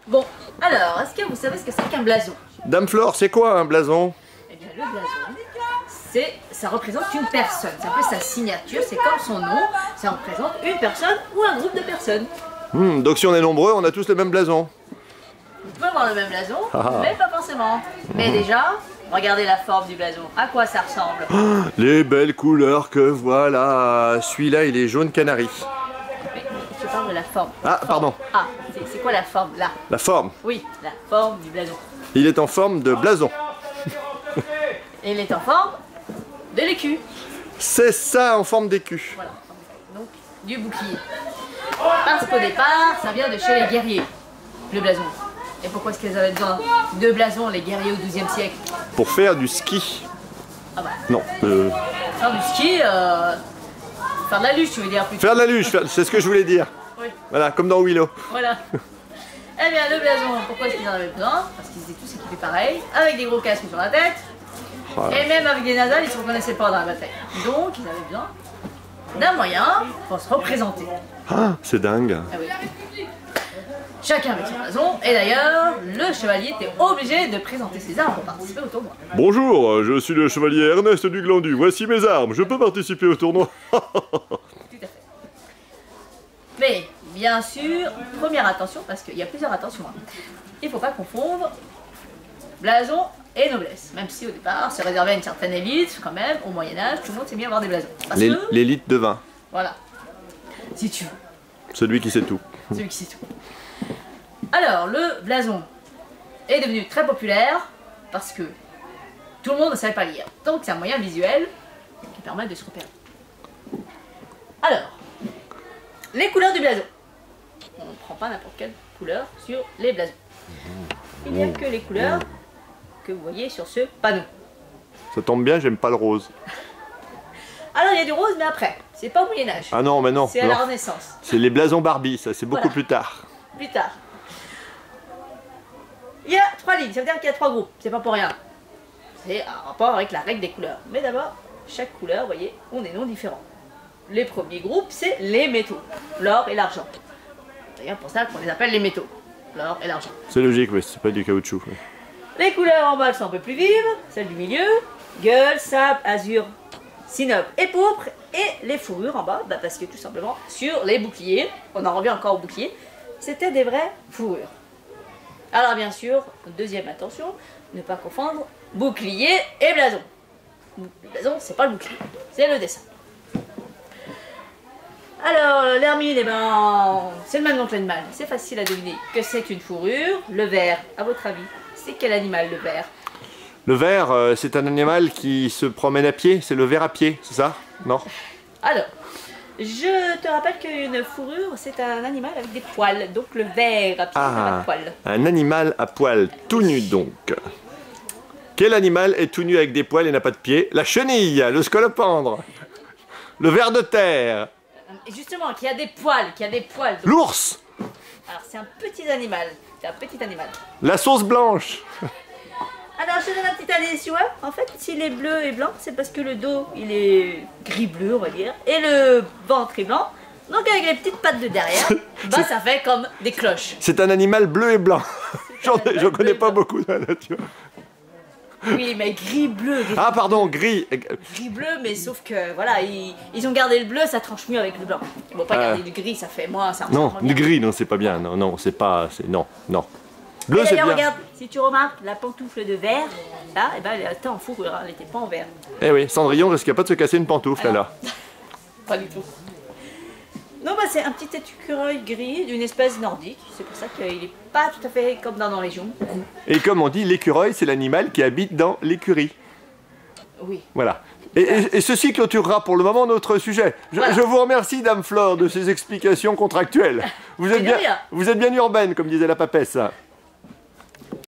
Bon, alors, est-ce que vous savez ce que c'est qu'un blason? Dame Flore, c'est quoi un blason? Eh bien, le blason, ça représente une personne. C'est un peu sa signature, c'est comme son nom. Ça représente une personne ou un groupe de personnes. Donc si on est nombreux, on a tous le même blason. Vous pouvez avoir le même blason, mais pas forcément. Mais déjà, regardez la forme du blason. À quoi ça ressemble? Les belles couleurs que voilà. Celui-là, il est jaune canari. Mais je parle de la forme. Ah, pardon. Ah, c'est quoi la forme là? La forme. Oui, la forme du blason. Il est en forme de blason. Et il est en forme de l'écu. C'est ça, en forme d'écu. Voilà. Donc, du bouclier. Parce qu'au départ, ça vient de chez les guerriers, le blason. Et pourquoi est-ce qu'ils avaient besoin de blason, les guerriers au XIIe siècle? Pour faire du ski. Ah bah. Non. Faire du ski, faire de la luge, tu veux dire plutôt. Faire de la luge, c'est ce que je voulais dire. Oui. Voilà, comme dans Willow. Voilà. Eh bien, le blason, pourquoi est-ce qu'ils en avaient besoin? Parce qu'ils étaient tous équipés pareil, avec des gros casques sur la tête. Voilà. Et même avec des nasales, ils ne se reconnaissaient pas dans la bataille. Donc, ils avaient besoin d'un moyen pour se représenter. Ah, c'est dingue. Ah oui. Chacun avec son blason, et d'ailleurs, le chevalier était obligé de présenter ses armes pour participer au tournoi. Bonjour, je suis le chevalier Ernest du Glandu. Voici mes armes, je peux participer au tournoi. Tout à fait. Mais, bien sûr, première attention, parce qu'il y a plusieurs attentions. Il ne faut pas confondre blason et noblesse. Même si au départ, c'est réservé à une certaine élite, quand même, au Moyen-Âge, tout le monde s'est mis à avoir des blasons. Parce que, L'élite de vin. voilà. Si tu veux. Celui qui sait tout. Celui qui sait tout. Alors, le blason est devenu très populaire parce que tout le monde ne savait pas lire. Donc, c'est un moyen visuel qui permet de se repérer. Alors, les couleurs du blason. On ne prend pas n'importe quelle couleur sur les blasons. Il n'y a que les couleurs que vous voyez sur ce panneau. Ça tombe bien, j'aime pas le rose. Alors, il y a du rose, mais après. C'est pas au Moyen-Âge. Ah non, mais non. C'est à la Renaissance. C'est les blasons Barbie, ça, c'est beaucoup Voilà. plus tard. Plus tard. Il y a 3 lignes, ça veut dire qu'il y a 3 groupes, c'est pas pour rien. C'est un rapport avec la règle des couleurs. Mais d'abord, chaque couleur, vous voyez, ont des noms différents. Les premiers groupes, c'est les métaux, l'or et l'argent. D'ailleurs, pour ça qu'on les appelle les métaux, l'or et l'argent. C'est logique, oui, c'est pas du caoutchouc. Oui. Les couleurs en bas sont un peu plus vives, celles du milieu, gueule, sable, azur, sinople et pourpre. Et les fourrures en bas, parce que tout simplement, sur les boucliers, on en revient encore aux boucliers, c'était des vraies fourrures. Alors bien sûr, deuxième attention, ne pas confondre bouclier et blason. Le blason, c'est pas le bouclier, c'est le dessin. Alors, l'hermine, eh ben, c'est le même nom que l'animal, c'est facile à deviner que c'est une fourrure. Le ver, à votre avis, c'est quel animal le ver? Le ver, c'est un animal qui se promène à pied, c'est le ver à pied, c'est ça? Non? Alors, je te rappelle qu'une fourrure, c'est un animal avec des poils, donc le ver à pied, n'a pas de poils. Un animal à poils, tout nu donc. Quel animal est tout nu avec des poils et n'a pas de pieds? La chenille, le scolopendre, le ver de terre. Et justement, qui a des poils, donc- L'ours. Alors c'est un petit animal, La sauce blanche. Alors je donne un petit indice, tu vois. En fait, s'il est bleu et blanc, c'est parce que le dos, il est gris-bleu, on va dire, et le ventre est blanc. Donc avec les petites pattes de derrière, bah ça fait comme des cloches. C'est un animal bleu et blanc. J'en connais pas beaucoup dans la nature. Oui, mais gris-bleu. Ah pardon, gris. Gris-bleu, mais sauf que, voilà, ils ont gardé le bleu, ça tranche mieux avec le blanc. Ils vont pas garder du gris, ça fait moins, ça Non, ressemble du bien. gris, non, c'est pas bien. Non, non, c'est pas. Non, non. Bleu, Et c'est d'ailleurs, bien. regarde, si tu remarques, la pantoufle de verre, là, eh ben, elle était en fourrure, hein, elle n'était pas en verre. Eh oui, Cendrillon risquait pas de se casser une pantoufle là. Pas du tout. Non, bah c'est un petit écureuil gris d'une espèce nordique. C'est pour ça qu'il n'est pas tout à fait comme dans nos régions. Et comme on dit, l'écureuil, c'est l'animal qui habite dans l'écurie. Oui. Voilà. Et ceci clôturera pour le moment notre sujet. Voilà. Je vous remercie, Dame Flore, de ces explications contractuelles. Vous êtes Mais de rien. bien urbaine, comme disait la papesse.